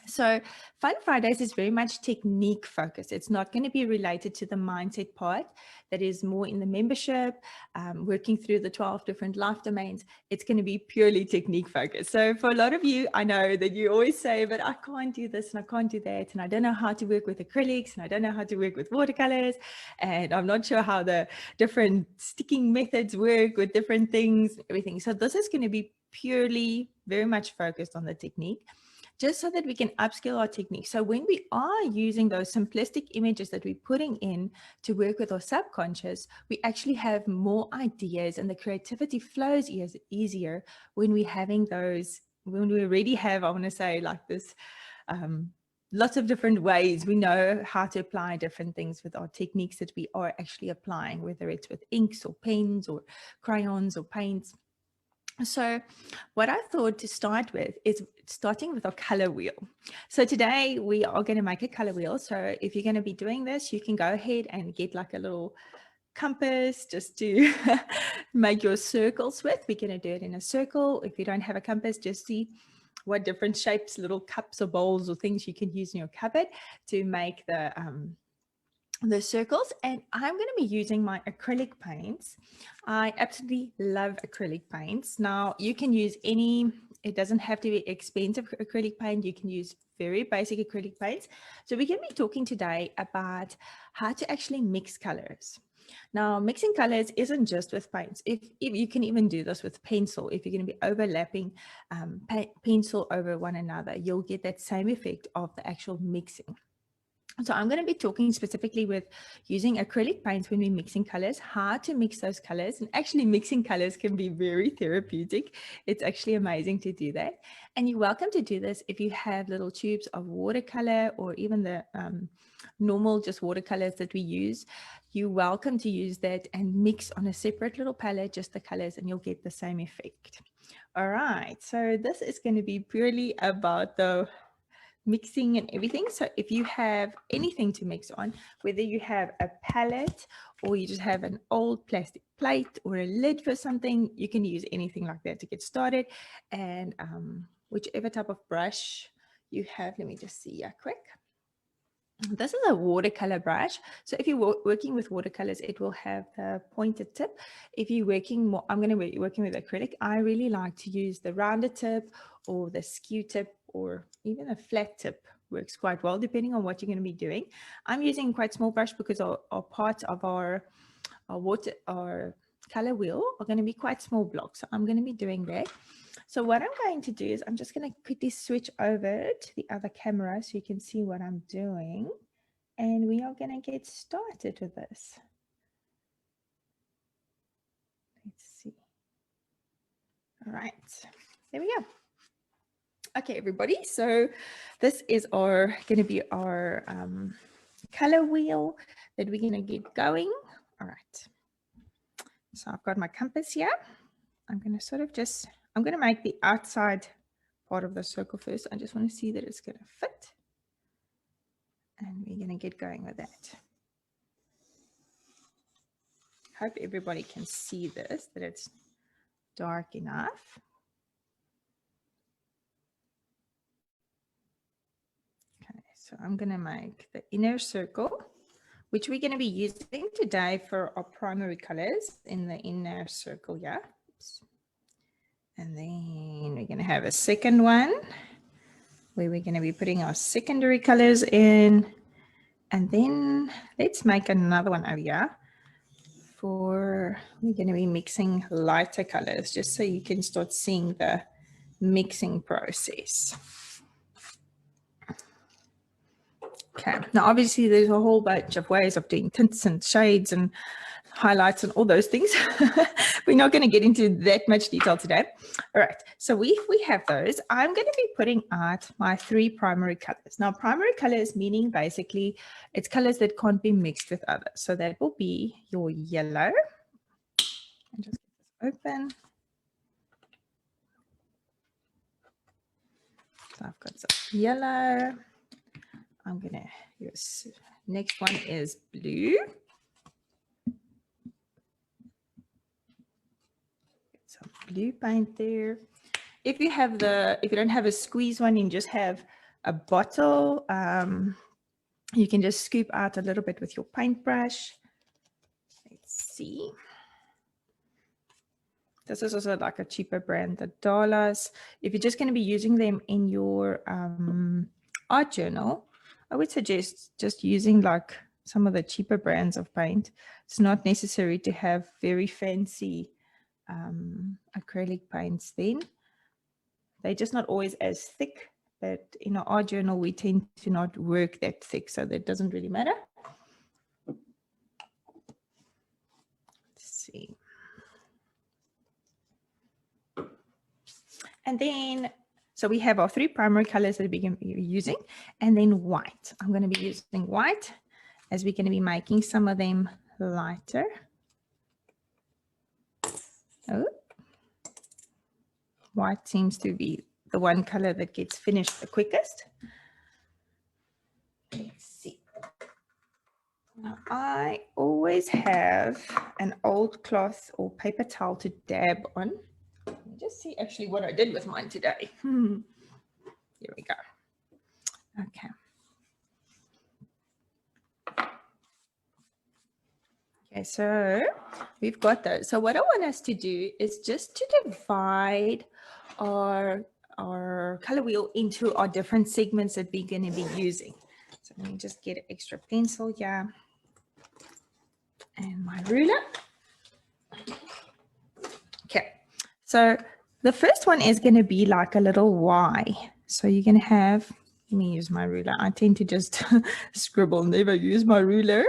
So Fun Fridays is very much technique focused. It's not going to be related to the mindset part that is more in the membership, working through the 12 different life domains. It's going to be purely technique focused. So for a lot of you, I know that you always say, but I can't do this and I can't do that. And I don't know how to work with acrylics and I don't know how to work with watercolors. And I'm not sure how the different sticking methods work with different things, everything. So this is going to be purely very much focused on the technique, just so that we can upskill our technique. So when we are using those simplistic images that we're putting in to work with our subconscious, we actually have more ideas and the creativity flows easier when we're having those, when we already have, I want to say like this, lots of different ways. We know how to apply different things with our techniques that we are actually applying, whether it's with inks or pens or crayons or paints. So what I thought to start with is starting with our color wheel. So today we are going to make a color wheel. So if you're going to be doing this, you can go ahead and get like a little compass just to make your circles with. We're going to do it in a circle. If you don't have a compass, just see what different shapes, little cups or bowls or things you can use in your cupboard to make the circles. And I'm going to be using my acrylic paints. I absolutely love acrylic paints. Now you can use any, it doesn't have to be expensive acrylic paint. You can use very basic acrylic paints. So we're going to be talking today about how to actually mix colors. Now, mixing colors isn't just with paints. If you can even do this with pencil, if you're going to be overlapping pencil over one another, you'll get that same effect of the actual mixing. So I'm going to be talking specifically with using acrylic paints when we're mixing colors, how to mix those colors. And actually mixing colors can be very therapeutic. It's actually amazing to do that. And you're welcome to do this if you have little tubes of watercolor or even the normal just watercolors that we use. You're welcome to use that and mix on a separate little palette, just the colors, and you'll get the same effect. All right. So this is going to be purely about the mixing and everything. So if you have anything to mix on, whether you have a palette or you just have an old plastic plate or a lid for something, you can use anything like that to get started. And whichever type of brush you have, let me just see here quick. This is a watercolor brush. So if you're working with watercolors, it will have the pointed tip. If you're working more, I'm going to be working with acrylic. I really like to use the rounded tip or the skew tip, or even a flat tip works quite well, depending on what you're going to be doing. I'm using quite small brush because our parts of our color wheel are going to be quite small blocks. So I'm going to be doing that. So what I'm going to do is I'm just going to quickly switch over to the other camera so you can see what I'm doing. And we are going to get started with this. Let's see. All right, there we go. Okay, everybody. So this is going to be our color wheel that we're going to get going. All right. So I've got my compass here. I'm going to sort of just, I'm going to make the outside part of the circle first. I just want to see that it's going to fit. And we're going to get going with that. Hope everybody can see this, that it's dark enough. Okay, so I'm going to make the inner circle, which we're going to be using today for our primary colors in the inner circle, yeah. Oops. And then we're going to have a second one where we're going to be putting our secondary colors in. And then let's make another one over here for, we're going to be mixing lighter colors just so you can start seeing the mixing process. Okay, now obviously there's a whole bunch of ways of doing tints and shades and highlights and all those things. We're not going to get into that much detail today. All right, so we have those. I'm going to be putting out my 3 primary colors. Now, primary colors meaning basically it's colors that can't be mixed with others. So that will be your yellow. And just get this open. So I've got some yellow. I'm going to use, next one is blue. Some blue paint there. If you have if you don't have a squeeze one, you just have a bottle. You can just scoop out a little bit with your paintbrush. Let's see. This is also like a cheaper brand, the dollars. If you're just going to be using them in your art journal, I would suggest just using like some of the cheaper brands of paint. It's not necessary to have very fancy acrylic paints then. They're just not always as thick, but in our art journal, we tend to not work that thick, so that doesn't really matter. Let's see. And then, so we have our 3 primary colors that we're going to be using, and then white. I'm going to be using white as we're going to be making some of them lighter. Oh. White seems to be the one color that gets finished the quickest. Let's see. Now, I always have an old cloth or paper towel to dab on. Let me just see actually what I did with mine today. Here we go. Okay. Okay, so we've got those. So what I want us to do is just to divide our color wheel into our different segments that we're going to be using. So let me just get an extra pencil here and my ruler. Okay, so the first one is going to be like a little Y. So you're going to have, let me use my ruler. I tend to just scribble, never use my ruler.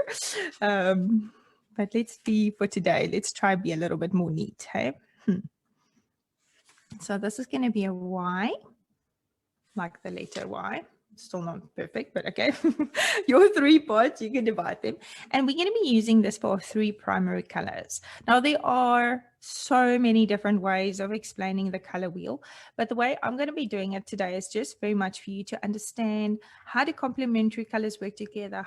But let's be, for today, let's try be a little bit more neat. Hey? So this is going to be a Y, like the letter Y. Still not perfect, but okay. Your 3 parts, you can divide them. And we're going to be using this for 3 primary colors. Now, there are so many different ways of explaining the color wheel, but the way I'm going to be doing it today is just very much for you to understand how do complementary colors work together,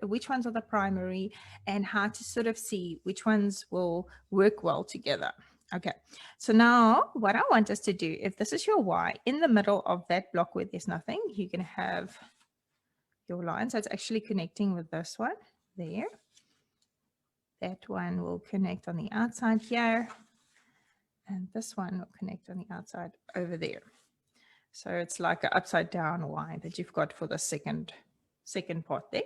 which ones are the primary, and how to sort of see which ones will work well together. Okay, so now what I want us to do, if this is your Y, in the middle of that block where there's nothing, you're going to have your line. So it's actually connecting with this one there. That one will connect on the outside here. And this one will connect on the outside over there. So it's like an upside down Y that you've got for the second part there.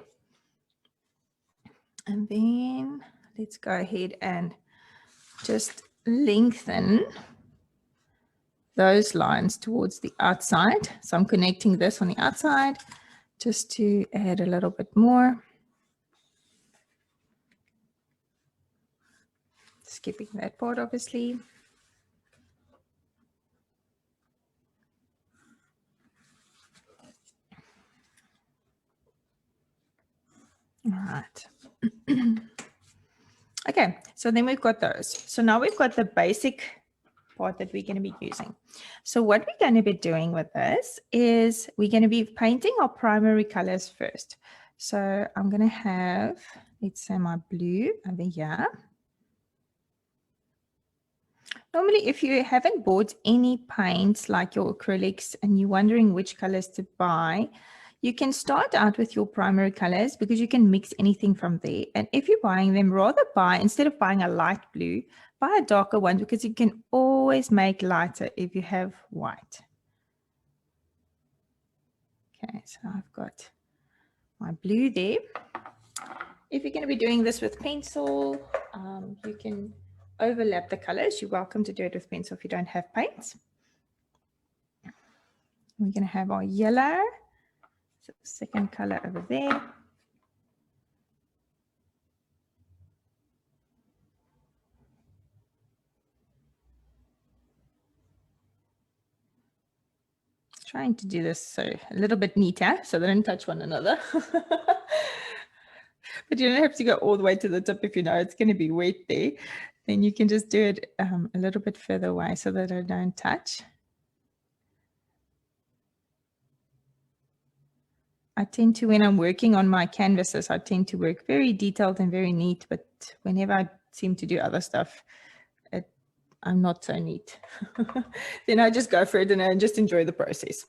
And then let's go ahead and just lengthen those lines towards the outside. So I'm connecting this on the outside just to add a little bit more. Skipping that part, obviously. All right. Okay, so then we've got those. So now we've got the basic part that we're going to be using. So what we're going to be doing with this is we're going to be painting our primary colors first. So I'm going to have, let's say, my blue over here. Normally, if you haven't bought any paints like your acrylics and you're wondering which colors to buy, you can start out with your primary colors because you can mix anything from there. And if you're buying them, rather buy, instead of buying a light blue, buy a darker one because you can always make lighter if you have white. Okay, so I've got my blue there. If you're going to be doing this with pencil, you can overlap the colors. You're welcome to do it with pencil if you don't have paints. We're going to have our yellow. So the second color over there. Trying to do this so a little bit neater so they don't touch one another. But you don't have to go all the way to the tip if you know it's going to be wet there. Then you can just do it a little bit further away so that they don't touch. I tend to, when I'm working on my canvases, I tend to work very detailed and very neat. But whenever I seem to do other stuff, I'm not so neat. Then I just go for it and I just enjoy the process.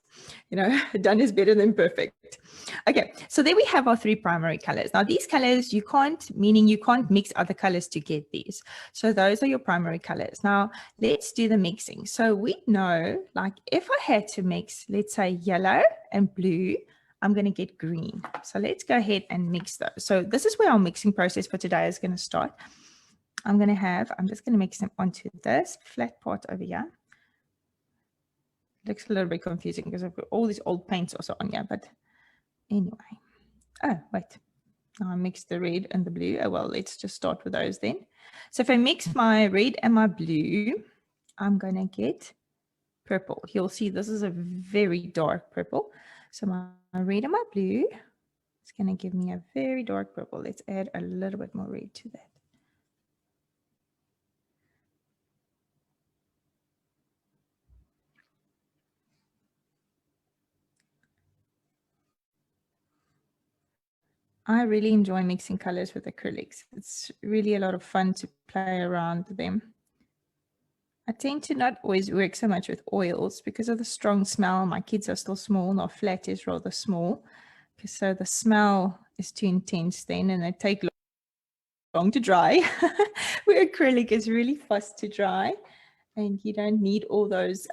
You know, done is better than perfect. Okay, so there we have our 3 primary colors. Now these colors you can't, meaning you can't mix other colors to get these. So those are your primary colors. Now let's do the mixing. So we know, like if I had to mix, let's say yellow and blue, I'm going to get green. So let's go ahead and mix those. So this is where our mixing process for today is going to start. I'm just going to mix them onto this flat part over here. Looks a little bit confusing because I've got all these old paints also on here, but anyway. Oh, wait. Now I mixed the red and the blue. Oh, well, let's just start with those then. So if I mix my red and my blue, I'm going to get purple. You'll see this is a very dark purple. So my red and my blue is going to give me a very dark purple. Let's add a little bit more red to that. I really enjoy mixing colors with acrylics. It's really a lot of fun to play around them. I tend to not always work so much with oils because of the strong smell. My kids are still small, and our flat is rather small. So the smell is too intense then, and they take long to dry. Where acrylic is really fast to dry, and you don't need all those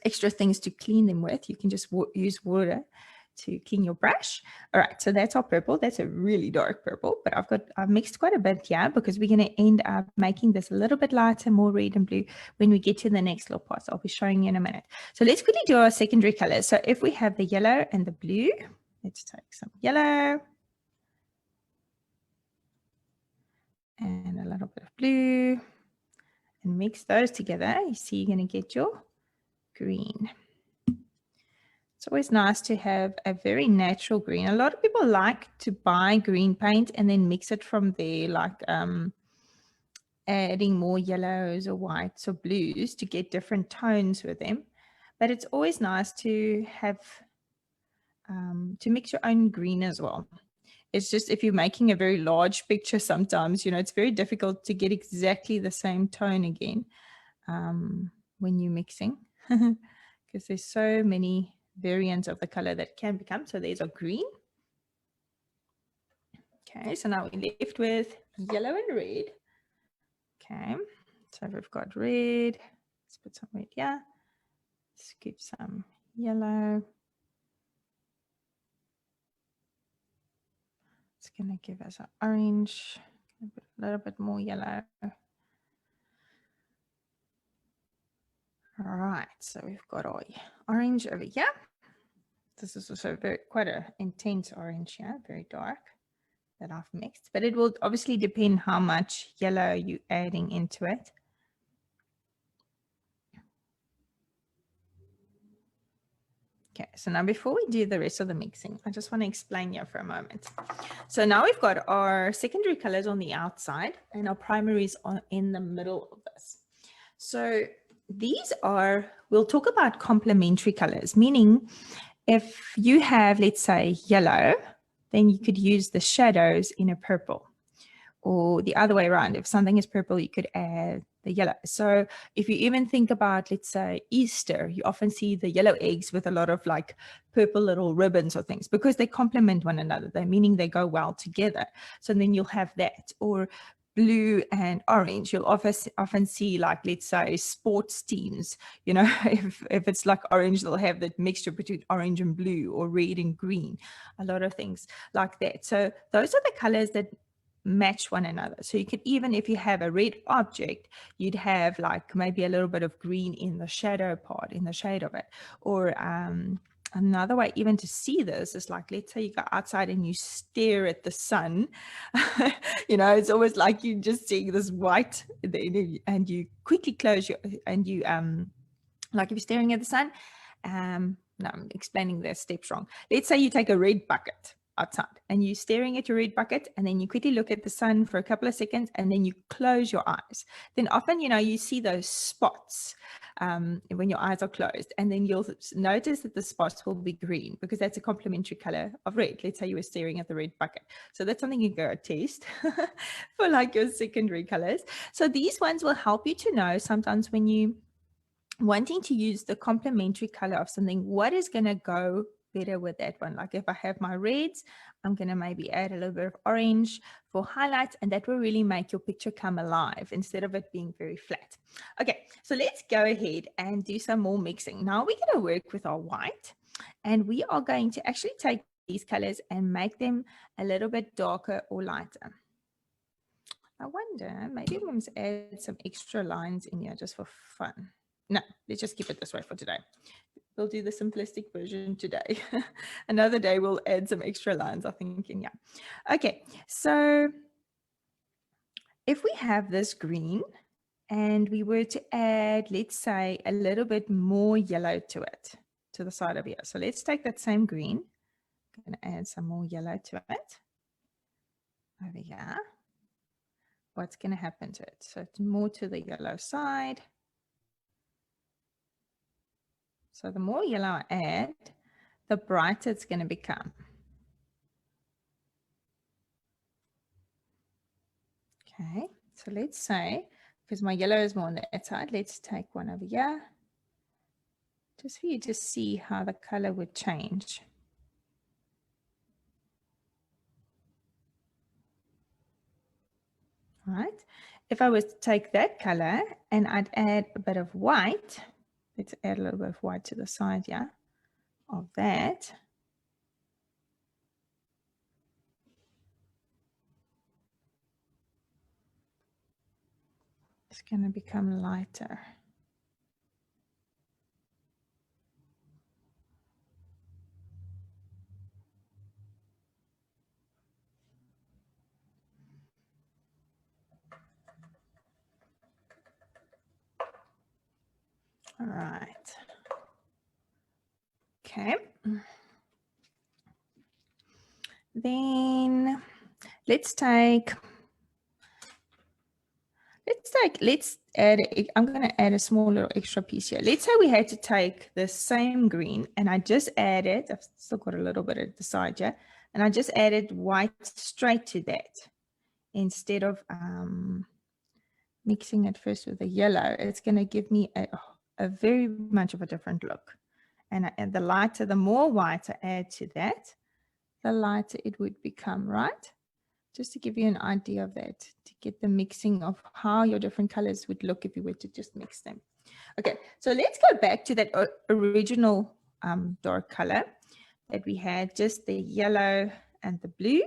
extra things to clean them with. You can just use water to clean your brush. All right, so that's our purple. That's a really dark purple, but I've mixed quite a bit here because we're going to end up making this a little bit lighter, more red and blue when we get to the next little part. I'll be showing you in a minute. So let's quickly do our secondary colors. So if we have the yellow and the blue, let's take some yellow and a little bit of blue and mix those together. You see, you're going to get your green. It's always nice to have a very natural green. A lot of people like to buy green paint and then mix it from there, like adding more yellows or whites or blues to get different tones with them. But it's always nice to have, to mix your own green as well. It's just if you're making a very large picture sometimes, you know, it's very difficult to get exactly the same tone again when you're mixing because there's so many variants of the color that can become. So there's our green. Okay, so now we're left with yellow and red. Okay, so we've got red. Let's put some red here. Scoop some yellow. It's going to give us an orange. Put a little bit more yellow. All right, so we've got our orange over here. This is also quite an intense orange here, very dark, that I've mixed. But it will obviously depend how much yellow you're adding into it. Okay, so now before we do the rest of the mixing, I just want to explain here for a moment. So now we've got our secondary colors on the outside and our primaries in the middle of this. So these are, we'll talk about complementary colors, meaning if you have, let's say, yellow, then you could use the shadows in a purple. Or the other way around, if something is purple, you could add the yellow. So if you even think about, let's say, Easter, you often see the yellow eggs with a lot of like purple little ribbons or things because they complement one another. They're meaning they go well together. So then you'll have that. Or blue and orange, you'll often see, like, let's say, sports teams, you know, if it's like orange, they'll have that mixture between orange and blue or red and green, a lot of things like that. So those are the colors that match one another. So you could, even if you have a red object, you'd have like maybe a little bit of green in the shadow part, in the shade of it. Or another way even to see this is like, let's say you go outside and you stare at the sun. You know, it's always like you just seeing this white, and you quickly close your, and you like if you're staring at the sun, no, I'm explaining the steps wrong. Let's say you take a red bucket. outside and you're staring at your red bucket, and then you quickly look at the sun for a couple of seconds, and then you close your eyes, then often, you see those spots when your eyes are closed, and then you'll notice that the spots will be green because that's a complementary color of red. Let's say you were staring at the red bucket. So that's something you go test for like your secondary colors. So these ones will help you to know sometimes when you wanting to use the complementary color of something, what is going to go better with that one. Like if I have my reds, I'm going to maybe add a little bit of orange for highlights, and that will really make your picture come alive instead of it being very flat. Okay, so let's go ahead and do some more mixing. Now we're going to work with our white, and we are going to actually take these colors and make them a little bit darker or lighter. I wonder, maybe we must add some extra lines in here just for fun. No, let's just keep it this way for today. We'll do the simplistic version today. Another day we'll add some extra lines, I think, in, yeah. Okay, so if we have this green and we were to add, let's say, a little bit more yellow to it, to the side of here. So let's take that same green. I'm going to add some more yellow to it. Over here. What's going to happen to it? So it's more to the yellow side. So the more yellow I add, the brighter it's going to become. Okay, so let's say, because my yellow is more on that side, let's take one over here. Just for you to see how the color would change. All right, if I was to take that color and I'd add a bit of white, let's add a little bit of white to the side, yeah, of that. It's going to become lighter. All right. Okay. Then let's add, I'm going to add a small little extra piece here. Let's say we had to take the same green and I just added, I've still got a little bit at the side here, and I just added white straight to that instead of mixing it first with the yellow. It's going to give me a very much of a different look. And the lighter, the more white I add to that, the lighter it would become, right? Just to give you an idea of that, to get the mixing of how your different colors would look if you were to just mix them. Okay, so let's go back to that original dark color that we had, just the yellow and the blue.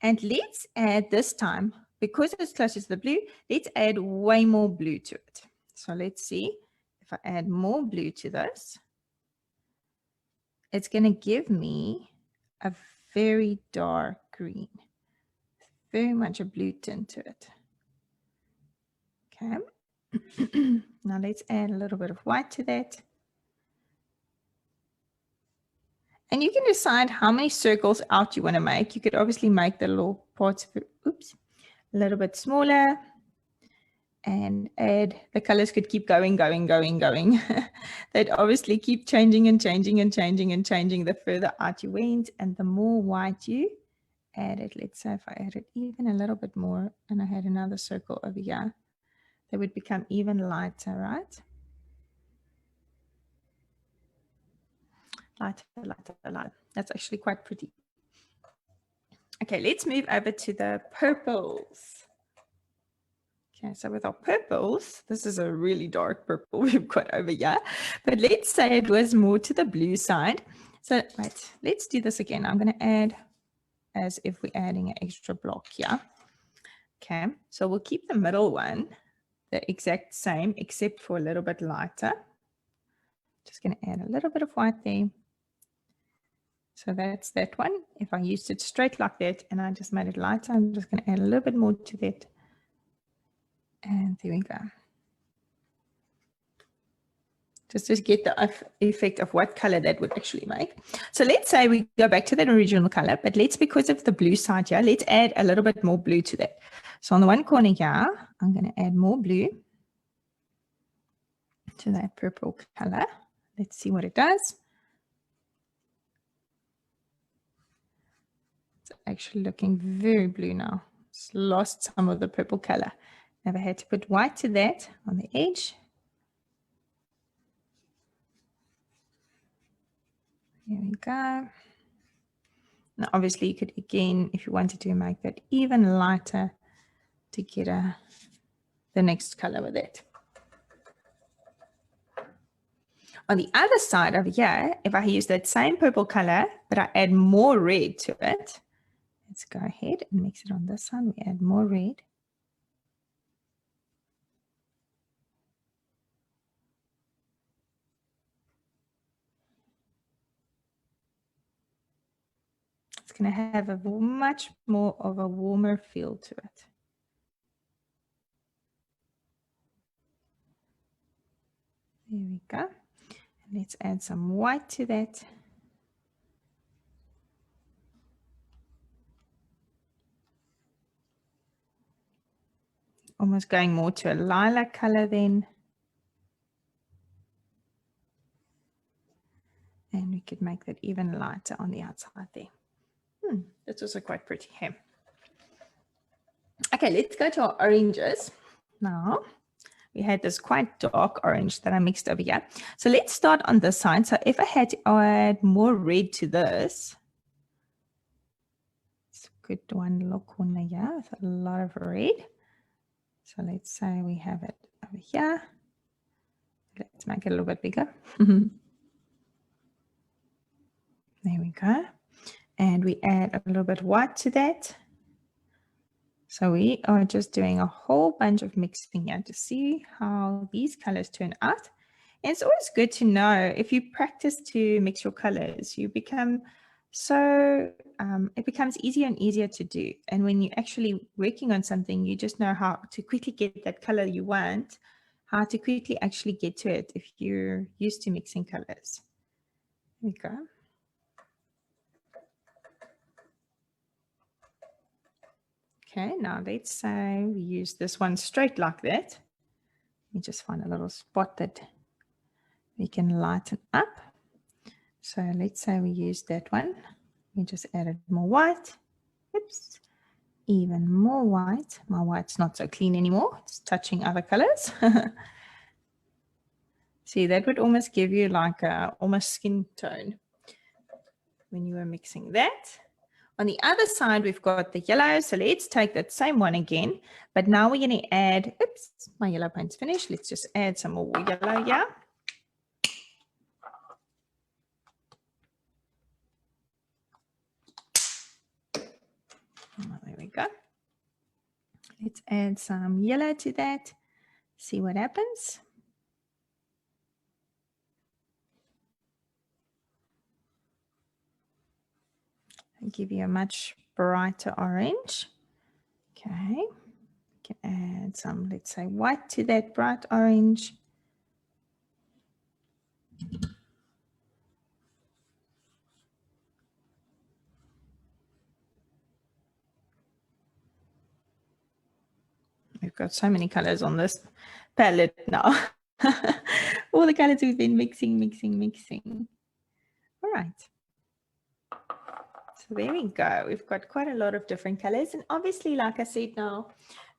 And let's add this time, because it's closer to the blue, let's add way more blue to it. So let's see if I add more blue to this, it's going to give me a very dark green. Very much a blue tint to it. Okay. Now let's add a little bit of white to that. And you can decide how many circles out you want to make. You could obviously make the little parts, oops, a little bit smaller and add, the colors could keep going. They'd obviously keep changing and changing and changing and changing the further out you went, and the more white you added. Let's say if I added even a little bit more and I had another circle over here, they would become even lighter, right? Lighter. That's actually quite pretty. Okay, let's move over to the purples. Okay, so with our purples, this is a really dark purple we've got over here, but let's say it was more to the blue side. So right, let's do this again. I'm going to add as if we're adding an extra block here. Okay, so we'll keep the middle one the exact same, except for a little bit lighter. Just going to add a little bit of white there. So that's that one. If I used it straight like that and I just made it lighter, I'm just going to add a little bit more to that. And there we go. just to get the effect of what color that would actually make. So let's say we go back to that original color, but let's, because of the blue side here, let's add a little bit more blue to that. So on the one corner here, I'm going to add more blue to that purple color. Let's see what it does. It's actually looking very blue now. It's lost some of the purple color. Now I had to put white to that on the edge. Here we go. Now, obviously, you could, again, if you wanted to, make that even lighter to get the next color with it. On the other side over here, if I use that same purple color, but I add more red to it, let's go ahead and mix it on this side. We add more red. It's going to have a much more of a warmer feel to it. There we go. And let's add some white to that. Almost going more to a lilac color then. And we could make that even lighter on the outside there. That's also quite pretty here. Okay, let's go to our oranges now. We had this quite dark orange that I mixed over here. So let's start on this side. So if I had to add more red to this, it's a good one little corner here with a lot of red. So let's say we have it over here. Let's make it a little bit bigger. There we go. And we add a little bit white to that. So we are just doing a whole bunch of mixing here to see how these colors turn out. And it's always good to know, if you practice to mix your colors, you become it becomes easier and easier to do. And when you're actually working on something, you just know how to quickly get that color you want, how to quickly actually get to it if you're used to mixing colors. There we go. Okay, now let's say we use this one straight like that. Let me just find a little spot that we can lighten up. So let's say we use that one. We just added more white. Oops, even more white. My white's not so clean anymore. It's touching other colors. See, that would almost give you like a almost skin tone when you were mixing that. On the other side, we've got the yellow. So let's take that same one again. But now we're going to add, oops, my yellow paint's finished. Let's just add some more yellow here. Oh, there we go. Let's add some yellow to that. See what happens. I'll give you a much brighter orange. Okay. We can add some, let's say, white to that bright orange. We've got so many colors on this palette now. All the colors we've been mixing. All right. So there we go. We've got quite a lot of different colors. And obviously, like I said now,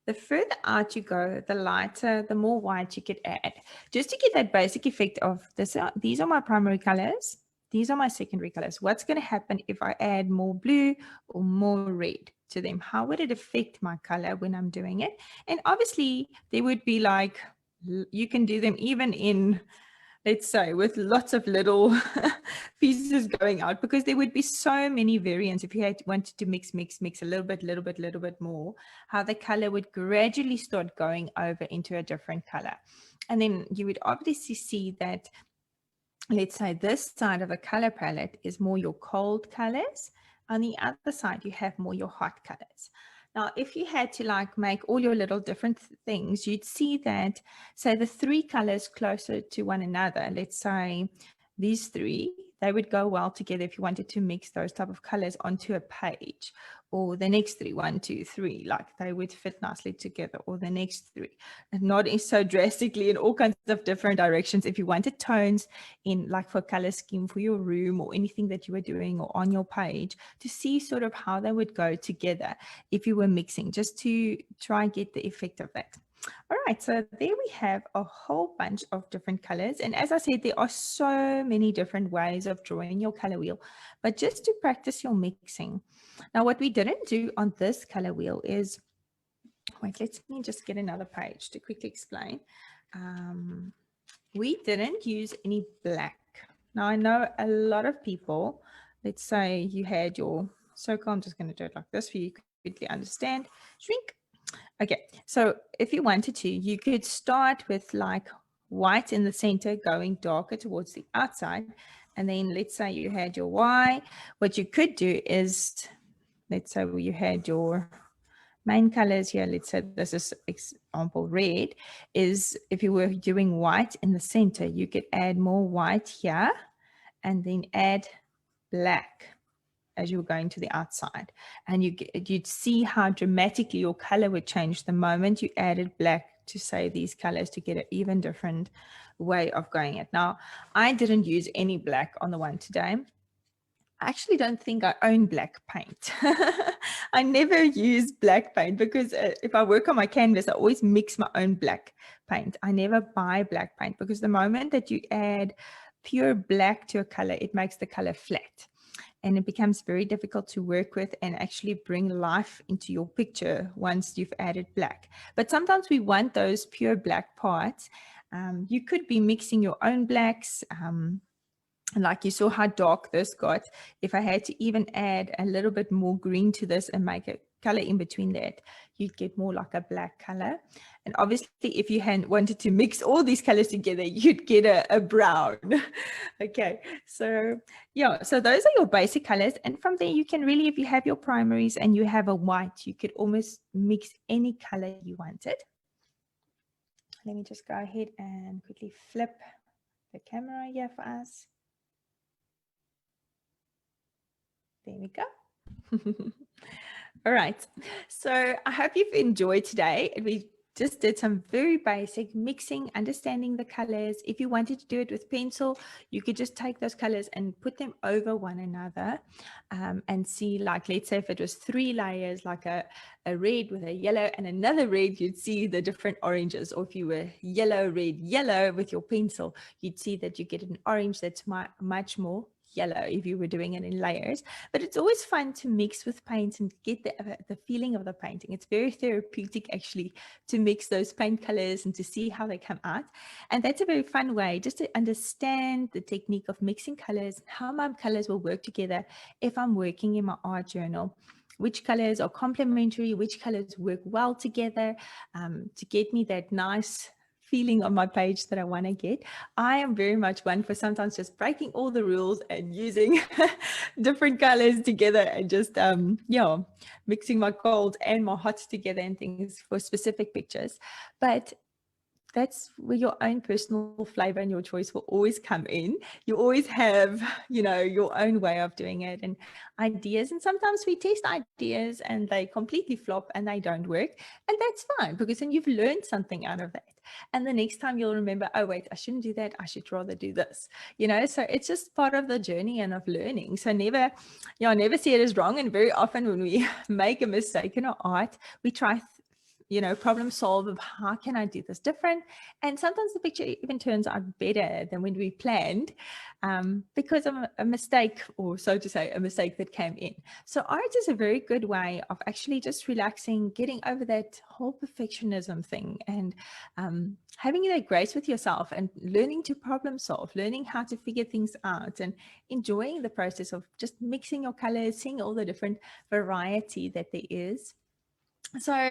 the further out you go, the lighter, the more white you could add. Just to get that basic effect of this, these are my primary colors. These are my secondary colors. What's going to happen if I add more blue or more red to them? How would it affect my color when I'm doing it? And obviously, they would be like, you can do them even in, let's say, with lots of little pieces going out, because there would be so many variants. If you wanted to mix a little bit more, how the color would gradually start going over into a different color. And then you would obviously see that, let's say, this side of a color palette is more your cold colors. On the other side, you have more your hot colors. Now, if you had to like make all your little different things, you'd see that, say the three colors closer to one another, let's say these three, they would go well together if you wanted to mix those type of colors onto a page, or the next three, 1, 2, 3, like they would fit nicely together, or the next three, and not so drastically in all kinds of different directions. If you wanted tones in like for color scheme for your room or anything that you were doing or on your page, to see sort of how they would go together if you were mixing, just to try and get the effect of that. All right, so there we have a whole bunch of different colors. And as I said, there are so many different ways of drawing your color wheel, but just to practice your mixing. Now, what we didn't do on this color wheel is, wait, let me just get another page to quickly explain. We didn't use any black. Now, I know a lot of people, let's say you had your circle, I'm just going to do it like this for you to quickly understand. Shrink. Okay, so if you wanted to, you could start with like white in the center going darker towards the outside. And then let's say you had your Y. What you could do is, let's say you had your main colors here, let's say this is example red, is if you were doing white in the center, you could add more white here and then add black as you were going to the outside. And you'd see how dramatically your color would change the moment you added black to say these colors to get an even different way of going it. Now, I didn't use any black on the one today. I actually don't think I own black paint. I never use black paint because if I work on my canvas, I always mix my own black paint. I never buy black paint because the moment that you add pure black to a color, it makes the color flat. And it becomes very difficult to work with and actually bring life into your picture once you've added black. But sometimes we want those pure black parts. You could be mixing your own blacks. Like you saw how dark this got. If I had to even add a little bit more green to this and make a color in between that, you'd get more like a black color. And obviously, if you wanted to mix all these colors together, you'd get a brown. Okay, so yeah, so those are your basic colors. And from there, you can really, if you have your primaries and you have a white, you could almost mix any color you wanted. Let me just go ahead and quickly flip the camera here for us. There we go. All right. So I hope you've enjoyed today. We just did some very basic mixing, understanding the colors. If you wanted to do it with pencil, you could just take those colors and put them over one another and see, like, let's say if it was 3 layers, like a red with a yellow and another red, you'd see the different oranges. Or if you were yellow, red, yellow with your pencil, you'd see that you get an orange that's much more yellow if you were doing it in layers. But it's always fun to mix with paint and get the feeling of the painting. It's very therapeutic actually to mix those paint colors and to see how they come out. And that's a very fun way just to understand the technique of mixing colors, how my colors will work together if I'm working in my art journal, which colors are complementary, which colors work well together to get me that nice feeling on my page that I want to get. I am very much one for sometimes just breaking all the rules and using different colors together and just mixing my colds and my hots together and things for specific pictures. But that's where your own personal flavor and your choice will always come in. You always have, your own way of doing it and ideas. And sometimes we test ideas and they completely flop and they don't work. And that's fine because then you've learned something out of that. And the next time you'll remember, oh, wait, I shouldn't do that. I should rather do this, so it's just part of the journey and of learning. So never see it as wrong. And very often when we make a mistake in our art, we try problem solve of how can I do this different? And sometimes the picture even turns out better than when we planned because of a mistake, or so to say, a mistake that came in. So art is a very good way of actually just relaxing, getting over that whole perfectionism thing and having that grace with yourself and learning to problem solve, learning how to figure things out and enjoying the process of just mixing your colors, seeing all the different variety that there is. So